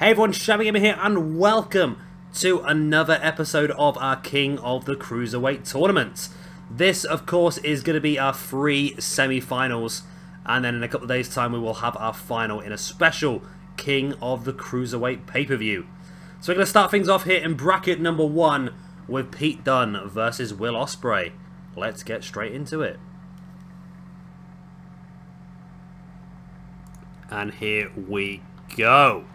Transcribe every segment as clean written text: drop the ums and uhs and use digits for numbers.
Hey everyone, Shabby Gamer here, and welcome to another episode of our King of the Cruiserweight tournament. This, of course, is going to be our free semi-finals, and then in a couple of days' time we will have our final in a special King of the Cruiserweight pay-per-view. So we're going to start things off here in bracket number 1 with Pete Dunne versus Will Ospreay. Let's get straight into it. And here we go.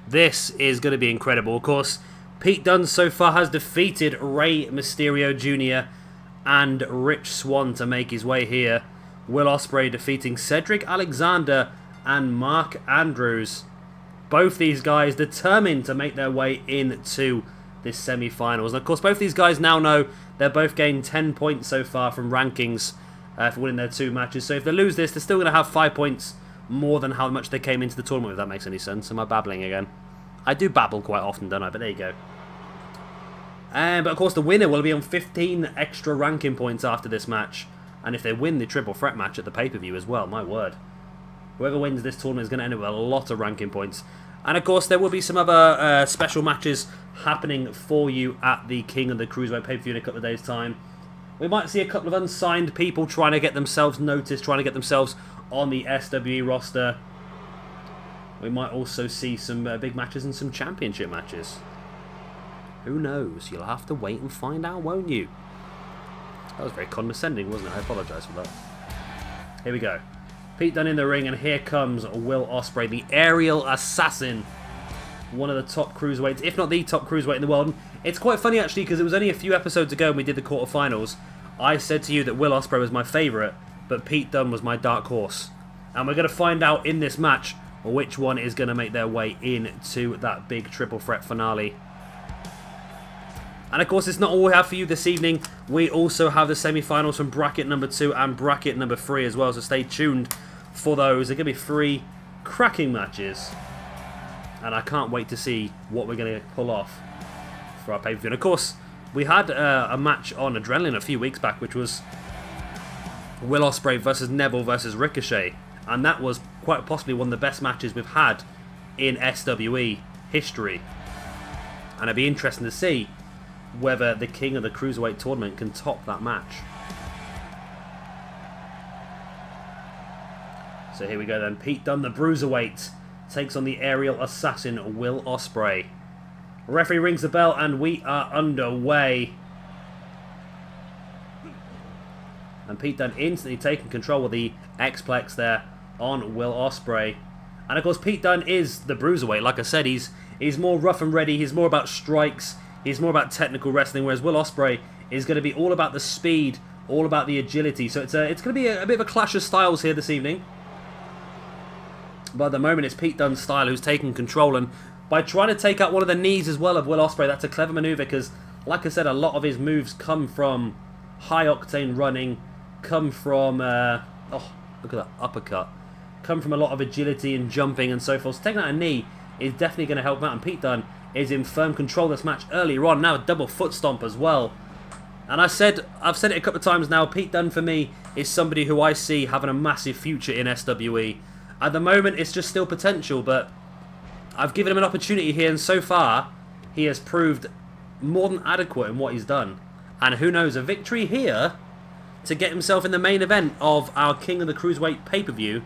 This is going to be incredible. Of course, Pete Dunne so far has defeated Rey Mysterio Jr. and Rich Swann to make his way here. Will Ospreay defeating Cedric Alexander and Mark Andrews. Both these guys determined to make their way into this semi-finals. And of course, both these guys now know they're both gained 10 points so far from rankings for winning their 2 matches. So if they lose this, they're still going to have 5 points more than how much they came into the tournament, if that makes any sense. Am I babbling again? I do babble quite often, don't I? But there you go. But of course the winner will be on 15 extra ranking points after this match. And if they win the triple threat match at the pay-per-view as well, my word. Whoever wins this tournament is going to end up with a lot of ranking points. And of course there will be some other special matches happening for you at the King of the Cruiserweight pay-per-view in a couple of days' time. We might see a couple of unsigned people trying to get themselves noticed, trying to get themselves on the SWE roster. We might also see some big matches and some championship matches. Who knows? You'll have to wait and find out, won't you? That was very condescending, wasn't it? I apologise for that. Here we go. Pete Dunne in the ring, and here comes Will Ospreay, the aerial assassin. One of the top cruiserweights, if not the top cruiserweight in the world. It's quite funny actually, because it was only a few episodes ago when we did the quarterfinals. I said to you that Will Ospreay was my favourite, but Pete Dunne was my dark horse. And we're going to find out in this match which one is going to make their way into that big triple threat finale. And of course, it's not all we have for you this evening. We also have the semi-finals from bracket number 2 and bracket number 3 as well, so stay tuned for those. They're going to be 3 cracking matches. And I can't wait to see what we're going to pull off for our pay-per-view. And of course, we had a match on Adrenaline a few weeks back, which was Will Ospreay versus Neville versus Ricochet. And that was quite possibly one of the best matches we've had in SWE history. And it'd be interesting to see whether the King of the Cruiserweight tournament can top that match. So here we go then. Pete Dunne, the Bruiserweight, takes on the aerial assassin Will Ospreay. Referee rings the bell and we are underway. And Pete Dunne instantly taking control of the X-Plex there on Will Ospreay. And of course Pete Dunne is the Bruiserweight. Like I said, he's more rough and ready. He's more about strikes. He's more about technical wrestling. Whereas Will Ospreay is going to be all about the speed, all about the agility. So it's going to be a bit of a clash of styles here this evening. But at the moment it's Pete Dunne's style who's taking control. And by trying to take out one of the knees as well of Will Ospreay, that's a clever maneuver. Because like I said, a lot of his moves come from high-octane running. Come from, oh, look at that uppercut. Come from a lot of agility and jumping and so forth. So taking out a knee is definitely going to help him out. And Pete Dunne is in firm control of this match earlier on. Now a double foot stomp as well. And I've said it a couple of times now, Pete Dunne for me is somebody who I see having a massive future in SWE. At the moment it's just still potential, but I've given him an opportunity here, and so far he has proved more than adequate in what he's done. And who knows, a victory here to get himself in the main event of our King of the Cruiserweight pay-per-view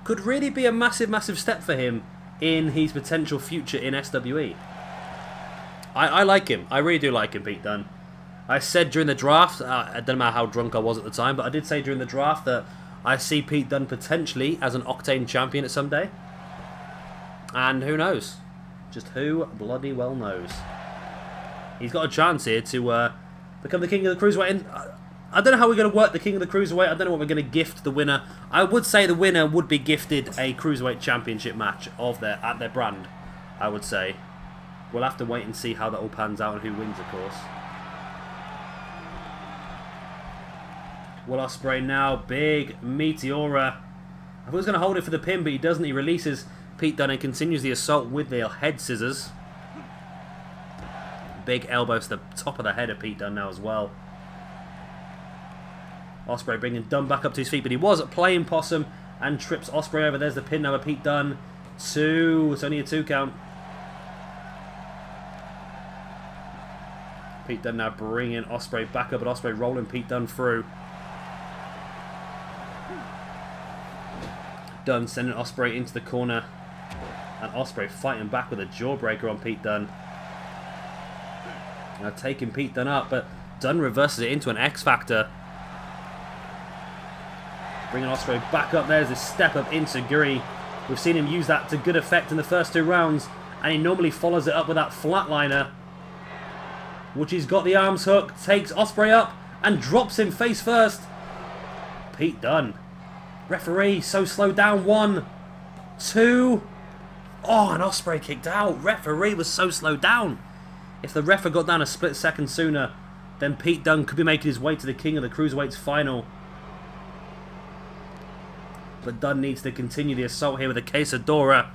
could really be a massive, massive step for him in his potential future in SWE. I like him. I really do like him, Pete Dunne. I said during the draft, I don't know how drunk I was at the time, but I did say during the draft that I see Pete Dunne potentially as an Octane champion at some day. And who knows? Just who bloody well knows. He's got a chance here to become the King of the Cruiserweight. And I don't know how we're going to work the King of the Cruiserweight. I don't know what we're going to gift the winner. I would say the winner would be gifted a Cruiserweight Championship match at their brand, I would say. We'll have to wait and see how that all pans out and who wins, of course. Will Ospreay now, big Meteora. I thought he was going to hold it for the pin, but he doesn't. He releases Pete Dunne and continues the assault with the head scissors. Big elbow to the top of the head of Pete Dunne now as well. Ospreay bringing Dunne back up to his feet, but he was playing possum and trips Ospreay over. There's the pin now of Pete Dunne. 2. It's only a 2 count. Pete Dunne now bringing Ospreay back up, and Ospreay rolling Pete Dunne through. Dunne sending Ospreay into the corner, and Ospreay fighting back with a jawbreaker on Pete Dunne. Now taking Pete Dunne up, but Dunne reverses it into an X Factor. Bringing Ospreay back up. There's a step up into Guri. We've seen him use that to good effect in the first 2 rounds, and he normally follows it up with that flatliner, which he's got the arms hook, takes Ospreay up and drops him face first. Pete Dunne. Referee so slowed down. 1, 2. Oh, and Ospreay kicked out. Referee was so slowed down. If the ref had got down a split second sooner, then Pete Dunne could be making his way to the King of the Cruiserweights final. But Dunne needs to continue the assault here with a Quesadora.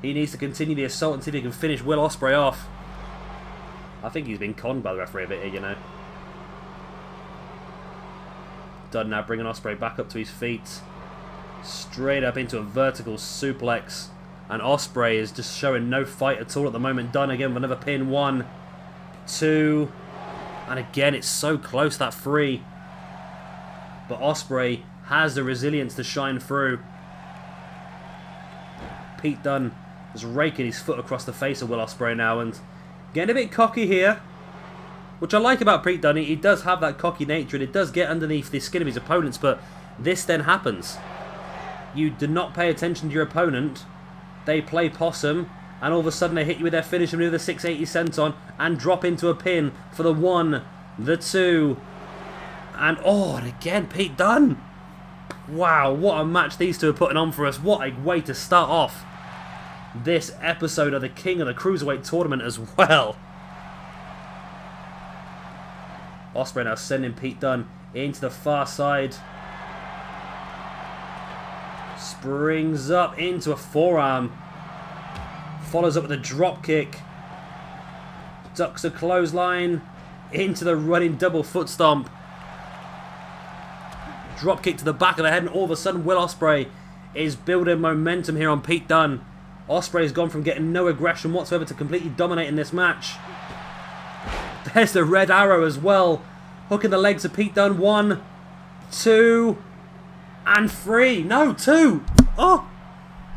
He needs to continue the assault and see if he can finish Will Ospreay off. I think he's been conned by the referee a bit here, you know. Dunne now bringing Ospreay back up to his feet. Straight up into a vertical suplex. And Ospreay is just showing no fight at all at the moment. Dunne again with another pin. 1, 2. And again, it's so close, that 3. But Ospreay has the resilience to shine through. Pete Dunne is raking his foot across the face of Will Ospreay now, and getting a bit cocky here, which I like about Pete Dunne. He does have that cocky nature, and it does get underneath the skin of his opponents, but this then happens. You do not pay attention to your opponent. They play possum, and all of a sudden they hit you with their finisher move, the 680 senton, and drop into a pin for the 1, the 2, and oh, and again, Pete Dunne. Wow, what a match these two are putting on for us. What a way to start off this episode of the King of the Cruiserweight tournament as well. Ospreay now sending Pete Dunne into the far side. Springs up into a forearm. Follows up with a drop kick. Ducks a clothesline into the running double foot stomp. Drop kick to the back of the head, and all of a sudden Will Ospreay is building momentum here on Pete Dunne. Ospreay has gone from getting no aggression whatsoever to completely dominating this match. There's the red arrow as well. Hooking the legs of Pete Dunne. 1, 2, and 3. No, 2. Oh!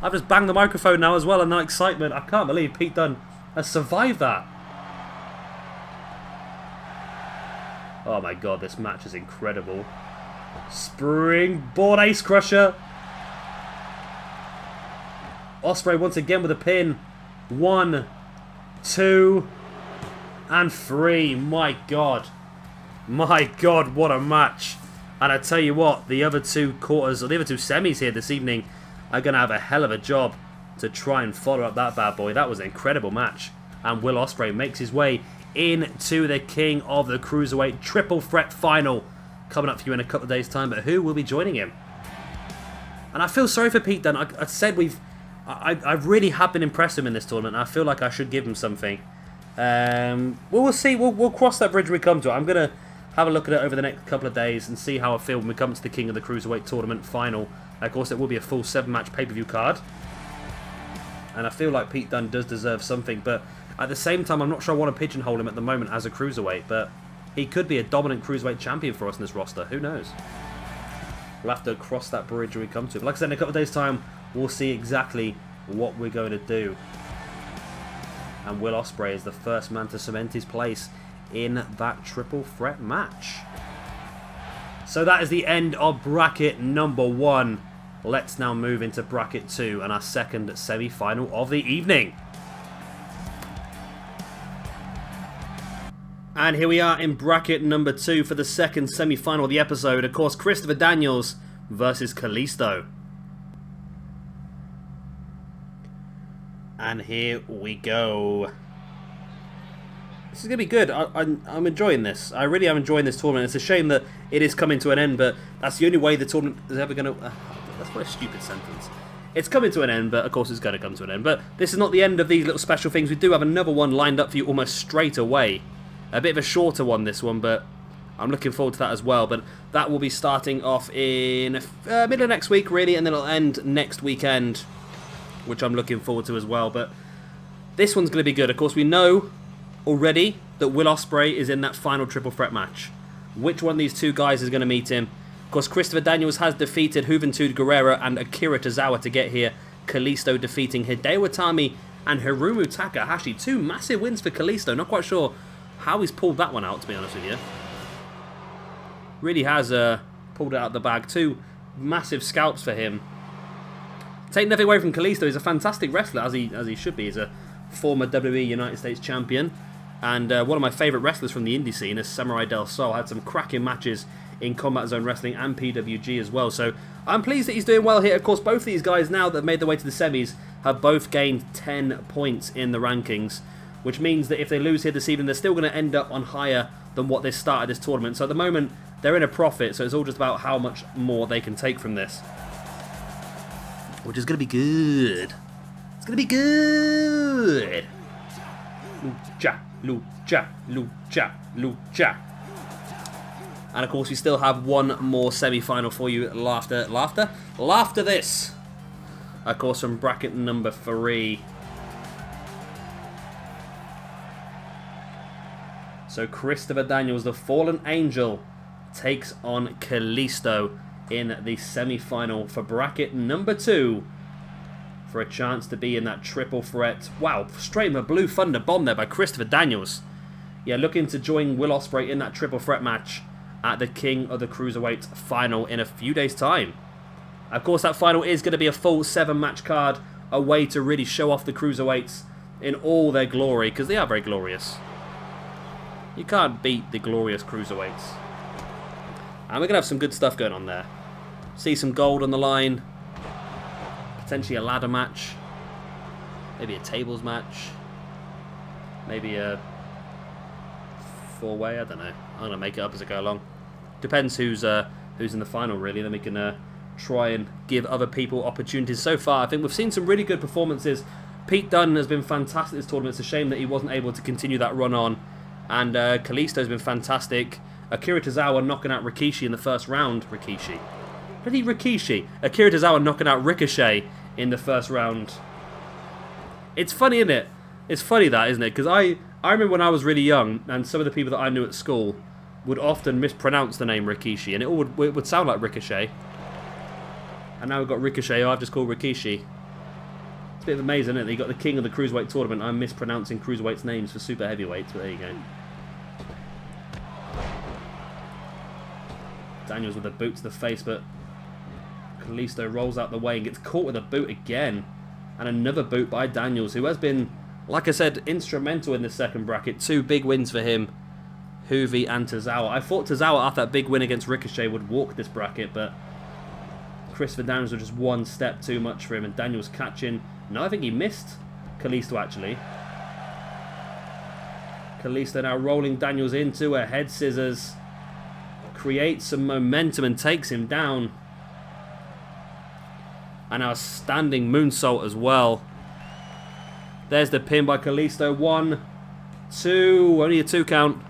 I've just banged the microphone now as well in that excitement. I can't believe Pete Dunne has survived that. Oh my god, this match is incredible. Springboard Ace Crusher. Ospreay once again with a pin. 1, 2, and 3. My god. My god, what a match. And I tell you what, the other 2 quarters, or the other 2 semis here this evening, are going to have a hell of a job to try and follow up that bad boy. That was an incredible match. And Will Ospreay makes his way into the King of the Cruiserweight Triple Threat Final. Coming up for you in a couple of days' time, but who will be joining him? And I feel sorry for Pete Dunne. I said I really have been impressed with him in this tournament. I feel like I should give him something. Well, we'll see. We'll cross that bridge when we come to it. I'm going to have a look at it over the next couple of days and see how I feel when we come to the King of the Cruiserweight Tournament Final. Of course, it will be a full 7-match pay-per-view card. And I feel like Pete Dunne does deserve something, but at the same time, I'm not sure I want to pigeonhole him at the moment as a Cruiserweight, but he could be a dominant Cruiserweight champion for us in this roster. Who knows? We'll have to cross that bridge when we come to it. But like I said, in a couple of days' time, we'll see exactly what we're going to do. And Will Ospreay is the first man to cement his place in that triple threat match. So that is the end of bracket number 1. Let's now move into bracket 2 and our second semi-final of the evening. And here we are in bracket number 2 for the second semi-final of the episode. Of course, Christopher Daniels versus Kalisto. And here we go. This is going to be good. I'm enjoying this. I really am enjoying this tournament. It's a shame that it is coming to an end, but that's the only way the tournament is ever going to... that's quite a stupid sentence. It's coming to an end, but of course it's going to come to an end. But this is not the end of these little special things. We do have another one lined up for you almost straight away. A bit of a shorter one, this one, but I'm looking forward to that as well. But that will be starting off in middle of next week, really, and then it'll end next weekend which I'm looking forward to as well. But this one's going to be good. Of course, we know already that Will Ospreay is in that final triple threat match. Which one of these two guys is going to meet him? Of course, Christopher Daniels has defeated Juventud Guerrero and Akira Tozawa to get here. Kalisto defeating Hideo Itami and Hiromu Takahashi. 2 massive wins for Kalisto. Not quite sure how he's pulled that one out, to be honest with you. Really has pulled it out of the bag. 2 massive scalps for him. Take nothing away from Kalisto. He's a fantastic wrestler, as he should be. He's a former WWE United States champion. And one of my favourite wrestlers from the indie scene is Samurai Del Sol. Had some cracking matches in Combat Zone Wrestling and PWG as well. So I'm pleased that he's doing well here. Of course, both these guys now that have made their way to the semis have both gained 10 points in the rankings, which means that if they lose here this evening, they're still going to end up on higher than what they started this tournament. So at the moment, they're in a profit, so it's all just about how much more they can take from this. Which is going to be good. It's going to be good. Lucha, lucha, lucha, lucha. And of course, we still have one more semi-final for you. Laughter this. Of course, from bracket number 3. So Christopher Daniels, the Fallen Angel, takes on Kalisto in the semi-final for bracket number 2 for a chance to be in that triple threat. Wow, straight in the Blue Thunder bomb there by Christopher Daniels. Yeah, looking to join Will Ospreay in that triple threat match at the King of the Cruiserweights final in a few days' time. Of course, that final is going to be a full 7-match card, a way to really show off the Cruiserweights in all their glory, because they are very glorious. You can't beat the glorious Cruiserweights. And we're going to have some good stuff going on there. See some gold on the line. Potentially a ladder match. Maybe a tables match. Maybe a 4-way, I don't know. I'm going to make it up as I go along. Depends who's in the final, really. Then we can try and give other people opportunities. So far, I think we've seen some really good performances. Pete Dunne has been fantastic this tournament. It's a shame that he wasn't able to continue that run on. And Kalisto has been fantastic. Akira Tozawa knocking out Rikishi in the first round. Rikishi. Akira Tozawa knocking out Ricochet in the first round. It's funny, isn't it? It's funny that, isn't it? Because I remember when I was really young, and some of the people that I knew at school would often mispronounce the name Rikishi, and it would sound like Ricochet. And now we've got Ricochet, I've just called Rikishi. It's a bit amazing, isn't it? You got the king of the Cruiserweight tournament. I'm mispronouncing Cruiserweights' names for super heavyweights, but there you go. Daniels with a boot to the face, but Kalisto rolls out the way and gets caught with a boot again. And another boot by Daniels, who has been, like I said, instrumental in the second bracket. 2 big wins for him, Juvi and Tozawa. I thought Tozawa, after that big win against Ricochet, would walk this bracket, but Christopher Daniels was just one step too much for him, and Daniels catching. No, I think he missed Kalisto, actually. Kalisto now rolling Daniels into a head scissors. Creates some momentum and takes him down. And now a standing moonsault as well. There's the pin by Kalisto. 1, 2, only a 2 count.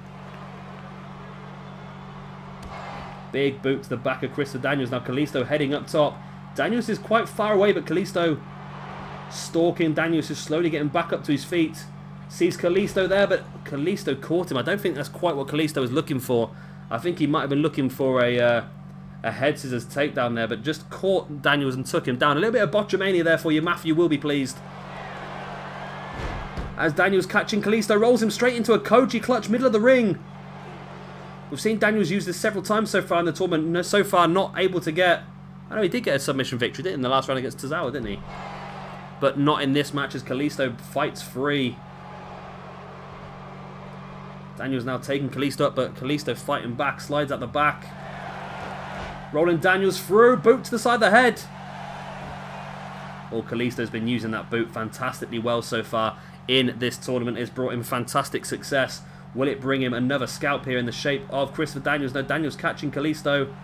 Big boot to the back of Christopher Daniels. Now Kalisto heading up top. Daniels is quite far away, but Kalisto stalking Daniels, is slowly getting back up to his feet. Sees Kalisto there, but Kalisto caught him. I don't think that's quite what Kalisto was looking for. I think he might have been looking for a head scissors takedown there, but just caught Daniels and took him down. A little bit of botchamania there for you. Matthew will be pleased. As Daniels catching Kalisto, rolls him straight into a Koji clutch, middle of the ring. We've seen Daniels use this several times so far in the tournament. So far, not able to get... I know he did get a submission victory, didn't he, in the last round against Tozawa, didn't he? But not in this match as Kalisto fights free. Daniels now taking Kalisto up, but Kalisto fighting back, slides out the back. Rolling Daniels through, boot to the side of the head. Well, Kalisto's been using that boot fantastically well so far in this tournament. It's brought him fantastic success. Will it bring him another scalp here in the shape of Christopher Daniels? No, Daniels catching Kalisto.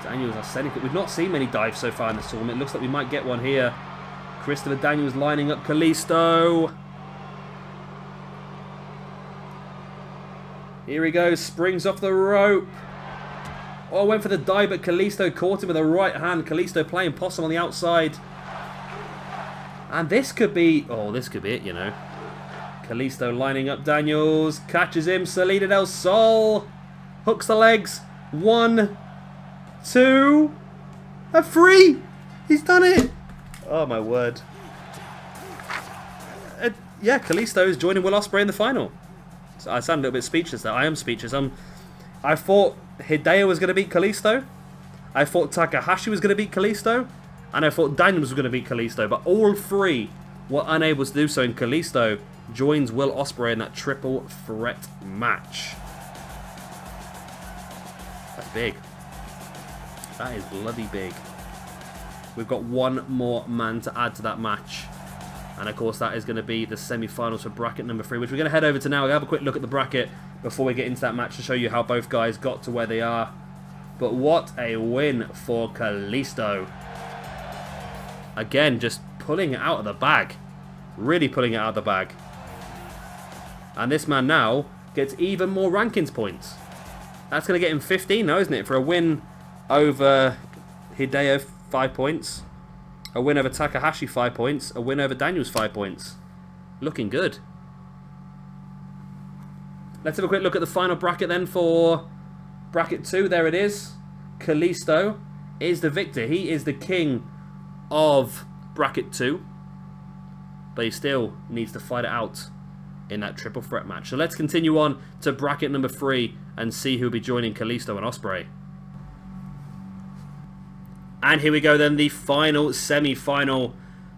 Daniels are sending it. We've not seen many dives so far in this tournament. It looks like we might get one here. Christopher Daniels lining up Kalisto. Here he goes. Springs off the rope. Oh, went for the dive, but Kalisto caught him with a right hand. Kalisto playing possum on the outside. And this could be... Oh, this could be it, you know. Kalisto lining up Daniels. Catches him. Salida del Sol. Hooks the legs. 1, 2, a 3. He's done it. Oh, my word. Yeah, Kalisto is joining Will Ospreay in the final. So I sound a little bit speechless there. I am speechless. I thought Hideo was going to beat Kalisto. I thought Takahashi was going to beat Kalisto. And I thought Daniels was going to beat Kalisto. But all three were unable to do so. And Kalisto joins Will Ospreay in that triple threat match. That's big. That is bloody big. We've got one more man to add to that match. And of course that is going to be the semi-finals for bracket number 3, which we're going to head over to now. We'll have a quick look at the bracket before we get into that match to show you how both guys got to where they are. But what a win for Kalisto. Again, just pulling it out of the bag. Really pulling it out of the bag. And this man now gets even more rankings points. That's going to get him 15 now, isn't it? For a win over Hideo, 5 points. A win over Takahashi, 5 points. A win over Daniels, 5 points. Looking good. Let's have a quick look at the final bracket then for bracket 2. There it is. Kalisto is the victor. He is the king of bracket 2. But he still needs to fight it out in that triple threat match. So let's continue on to bracket number 3 and see who will be joining Kalisto and Ospreay. And here we go then, the final semi-final.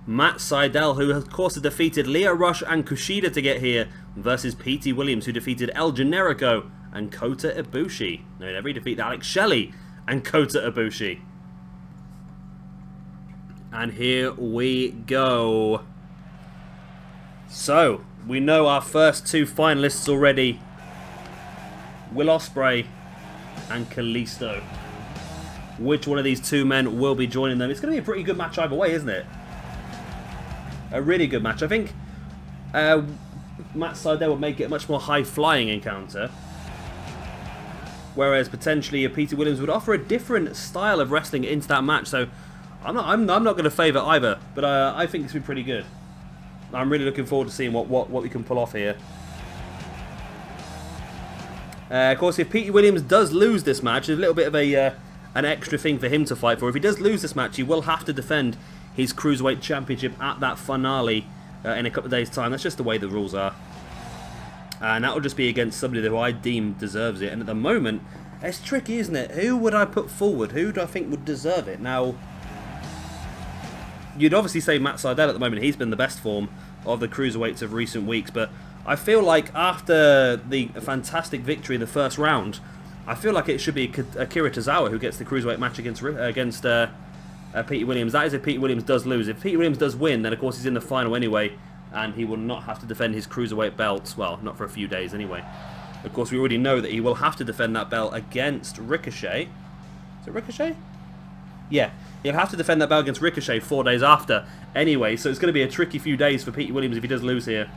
Matt Sydal, who of course had defeated Lio Rush and Kushida to get here, versus Petey Williams, who defeated El Generico and Kota Ibushi. No, never defeated Alex Shelley and Kota Ibushi. And here we go. So, we know our first 2 finalists already. Will Ospreay and Kalisto. Which one of these 2 men will be joining them? It's going to be a pretty good match either way, isn't it? A really good match. I think Matt Sydal will make it a much more high-flying encounter. Whereas potentially Petey Williams would offer a different style of wrestling into that match. So I'm not going to favour either. But I think this will be pretty good. I'm really looking forward to seeing what we can pull off here. Of course, if Petey Williams does lose this match, there's a little bit of an extra thing for him to fight for. If he does lose this match, he will have to defend his Cruiserweight Championship at that finale in a couple of days' time. That's just the way the rules are. And that will just be against somebody who I deem deserves it. And at the moment, it's tricky, isn't it? Who would I put forward? Who do I think would deserve it? Now, you'd obviously say Matt Sydal at the moment. He's been the best form of the Cruiserweights of recent weeks. But I feel like after the fantastic victory in the first round, I feel like it should be Akira Tozawa who gets the Cruiserweight match against Petey Williams. That is if Petey Williams does lose. If Petey Williams does win, then of course he's in the final anyway, and he will not have to defend his Cruiserweight belt. Well, not for a few days anyway. Of course, we already know that he will have to defend that belt against Ricochet. Is it Ricochet? Yeah, he'll have to defend that belt against Ricochet 4 days after anyway, so it's going to be a tricky few days for Petey Williams if he does lose here.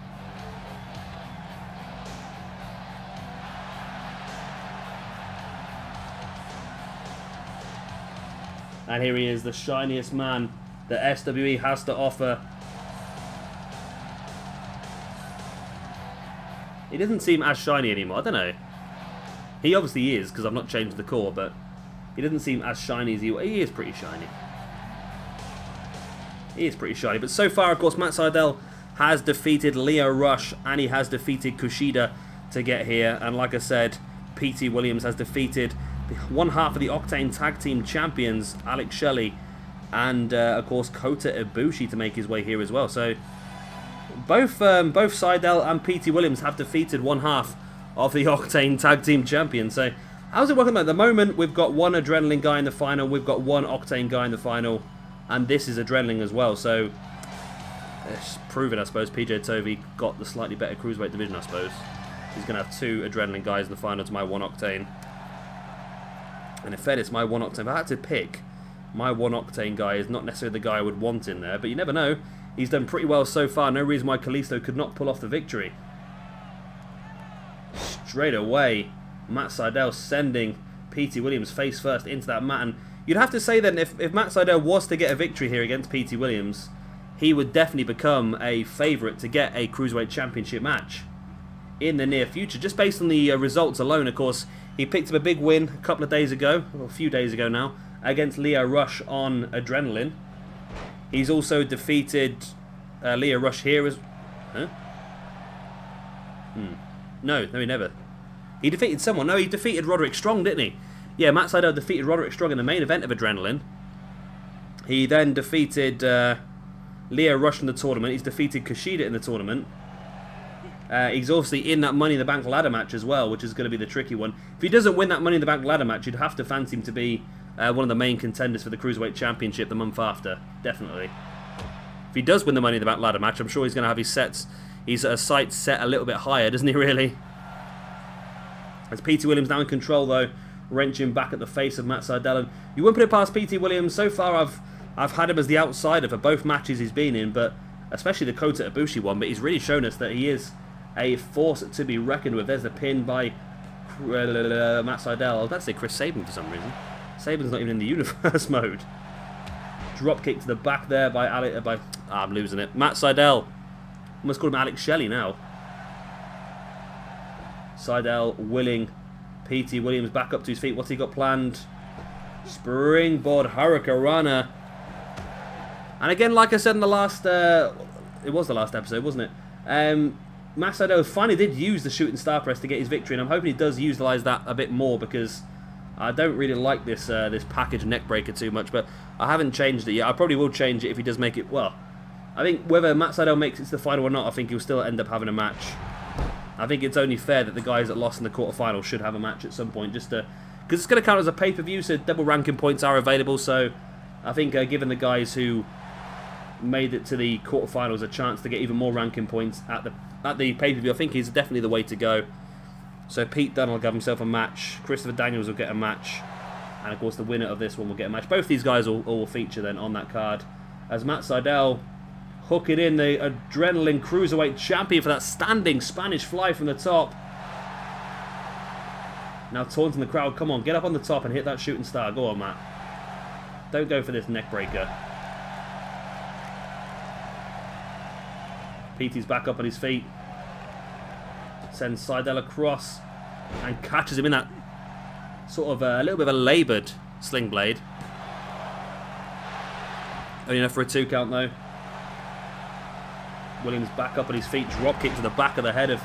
And here he is, the shiniest man that SWE has to offer. He doesn't seem as shiny anymore, I don't know. He obviously is, because I've not changed the core, but he doesn't seem as shiny as he was. He is pretty shiny. He is pretty shiny. But so far, of course, Matt Sydal has defeated Lio Rush, and he has defeated Kushida to get here. And like I said, Petey Williams has defeated one half of the Octane Tag Team Champions, Alex Shelley, and of course Kota Ibushi to make his way here as well. So both Sydal and Petey Williams have defeated one half of the Octane Tag Team Champions. So how's it working at the moment? We've got one Adrenaline guy in the final, we've got one Octane guy in the final, and this is Adrenaline as well. So it's proven, I suppose, PJ Tovey got the slightly better Cruiserweight division, I suppose. He's going to have 2 Adrenaline guys in the final to my 1 Octane. And in fairness, my 1 Octane, if I had to pick, my 1 Octane guy is not necessarily the guy I would want in there. But you never know. He's done pretty well so far. No reason why Kalisto could not pull off the victory. Straight away, Matt Sydal sending Petey Williams face first into that mat. And you'd have to say then, if Matt Sydal was to get a victory here against Petey Williams, he would definitely become a favourite to get a Cruiserweight Championship match in the near future. Just based on the results alone, of course, he picked up a big win a couple of days ago, or a few days ago now, against Lio Rush on Adrenaline. He's also defeated Lio Rush here as... Huh? No, he never. He defeated someone. No, he defeated Roderick Strong, didn't he? Yeah, Matt Sydal defeated Roderick Strong in the main event of Adrenaline. He then defeated Lio Rush in the tournament. He's defeated Kushida in the tournament. He's obviously in that Money in the Bank ladder match as well, which is going to be the tricky one. If he doesn't win that Money in the Bank ladder match, you'd have to fancy him to be one of the main contenders for the Cruiserweight Championship the month after. Definitely. If he does win the Money in the Bank ladder match, I'm sure he's going to have his sights set a little bit higher, doesn't he, really? As Petey Williams now in control, though, wrenching back at the face of Matt Sydal. And you wouldn't put it past Petey Williams. So far, I've had him as the outsider for both matches he's been in, but especially the Kota Ibushi one. But he's really shown us that he is a force to be reckoned with. There's the pin by Matt Sydal. I was about to say Chris Sabin for some reason. Sabin's not even in the universe mode. Drop kick to the back there by I'm losing it. Matt Sydal. Almost call him Alex Shelley now. Sydal willing. Petey Williams back up to his feet. What's he got planned? Springboard Hurricanrana. And again, like I said in the last... it was the last episode, wasn't it? Matt Sydal finally did use the shooting star press to get his victory, and I'm hoping he does utilise that a bit more, because I don't really like this this package neck breaker too much, but I haven't changed it yet. I probably will change it if he does make it... Well, I think whether Matt Sydal makes it to the final or not, I think he'll still end up having a match. I think it's only fair that the guys that lost in the quarterfinals should have a match at some point, just to... Because it's going to count as a pay-per-view, so double ranking points are available, so I think giving the guys who made it to the quarterfinals a chance to get even more ranking points at the pay-per-view, I think is definitely the way to go. So Pete Dunne will give himself a match, Christopher Daniels will get a match, and of course the winner of this one will get a match. Both these guys will feature then on that card, as Matt Sydal hooking in the Adrenaline Cruiserweight Champion for that standing Spanish fly from the top. Now taunting the crowd, come on, get up on the top and hit that shooting star. Go on, Matt. Don't go for this neck breaker. Petey's back up on his feet. Sends Sydal across and catches him in that sort of a little bit of a laboured sling blade. Only enough for a 2 count though. Williams back up on his feet, drop kick to the back of the head of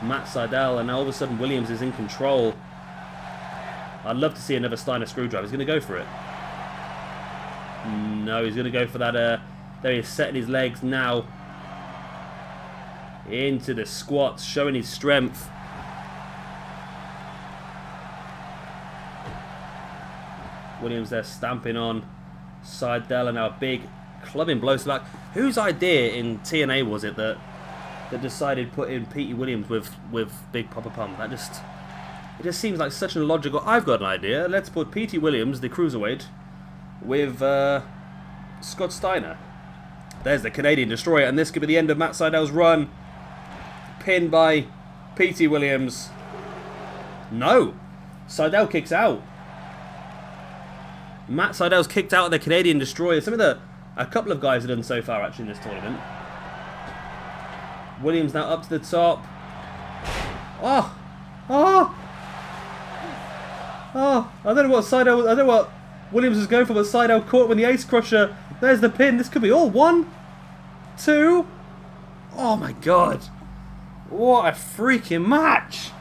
Matt Sydal, and now all of a sudden Williams is in control. I'd love to see another Steiner screwdriver. He's going to go for it. No, he's going to go for that. There he is, setting his legs now. Into the squats, showing his strength. Williams there stamping on Sydal, and now a big clubbing blow to the back. Whose idea in TNA was it that decided putting Petey Williams with Big Papa Pump? It just seems like such an illogical... I've got an idea. Let's put Petey Williams, the Cruiserweight, with Scott Steiner. There's the Canadian Destroyer, and this could be the end of Matt Sydal's run. Pinned by Petey Williams. No! Sydal kicks out. Matt Sydal's kicked out of the Canadian Destroyer. Something that a couple of guys have done so far, actually, in this tournament. Williams now up to the top. Oh! Oh! Oh! I don't know what Sydal... I don't know what Williams was going for, but Sydal caught with the Ace Crusher. There's the pin. This could be all 1, 2... Oh my god. What a freaking match!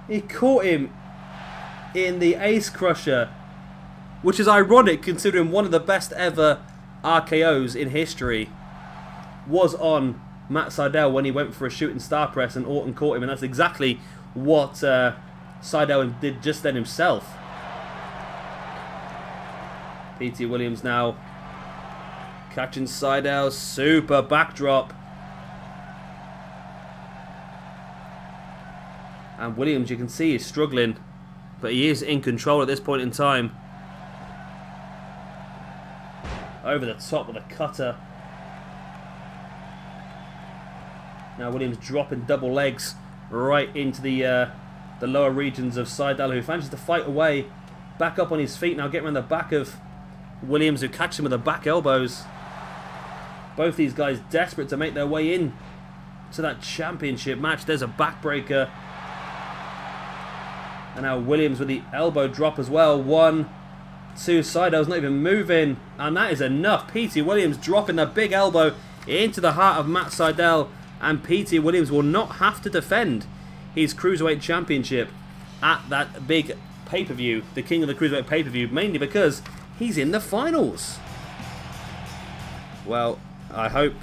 He caught him in the Ace Crusher, which is ironic considering one of the best ever RKOs in history was on Matt Sydal when he went for a shooting star press and Orton caught him, and that's exactly what Sydal did just then himself. Petey Williams now catching Sydal, super backdrop. And Williams, you can see, is struggling, but he is in control at this point in time. Over the top with a cutter. Now Williams dropping double legs right into the the lower regions of Sydal, who manages to fight away, back up on his feet now, getting around the back of Williams, who catches him with the back elbows. Both these guys desperate to make their way in to that championship match. There's a backbreaker. And now Williams with the elbow drop as well. 1, 2, Sydal's not even moving. And that is enough. Petey Williams dropping the big elbow into the heart of Matt Sydal. And Petey Williams will not have to defend his Cruiserweight Championship at that big pay-per-view, the King of the Cruiserweight pay-per-view, mainly because he's in the finals. Well, I hope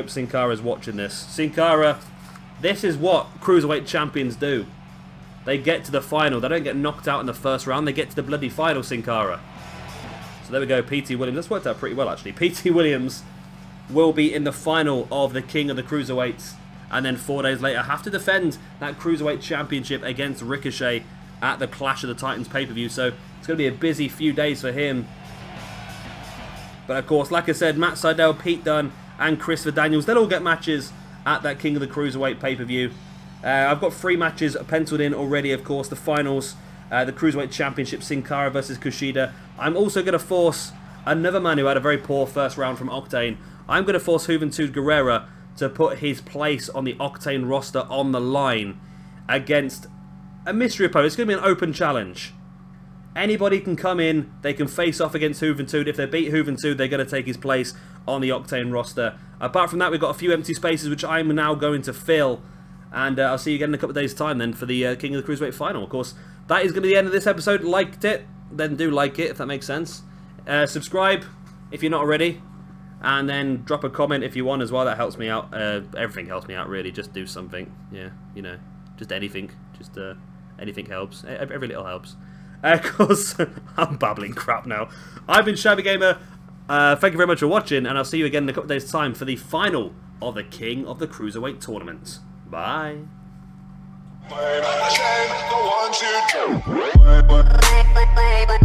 Sin Cara's watching this. Sin Cara, this is what Cruiserweight champions do. They get to the final. They don't get knocked out in the first round. They get to the bloody final, Sin Cara. So there we go, Petey Williams. That's worked out pretty well, actually. Petey Williams will be in the final of the King of the Cruiserweights. And then 4 days later, have to defend that Cruiserweight Championship against Ricochet at the Clash of the Titans pay-per-view. So it's going to be a busy few days for him. But of course, like I said, Matt Sydal, Pete Dunne, and Christopher Daniels, they'll all get matches at that King of the Cruiserweight pay-per-view. I've got 3 matches penciled in already, of course. The finals, the Cruiserweight Championship, Sin Cara versus Kushida. I'm also going to force another man who had a very poor first round from Octane. I'm going to force Juventud Guerrera to put his place on the Octane roster on the line against a mystery opponent. It's going to be an open challenge. Anybody can come in, they can face off against Juventud. If they beat Juventud, they're going to take his place on the Octane roster. Apart from that, we've got a few empty spaces, which I'm now going to fill. And I'll see you again in a couple of days' time then for the King of the Cruiserweight final. Of course, that is going to be the end of this episode. Liked it? Then do like it, if that makes sense. Subscribe if you're not already. And then drop a comment if you want as well. That helps me out. Everything helps me out, really. Just do something. Yeah, you know, just anything. Just anything helps. Every little helps. Of course, I'm babbling crap now. I've been Shabby Gamer. Thank you very much for watching, and I'll see you again in a couple of days' time for the final of the King of the Cruiserweight tournament. Bye. One, two,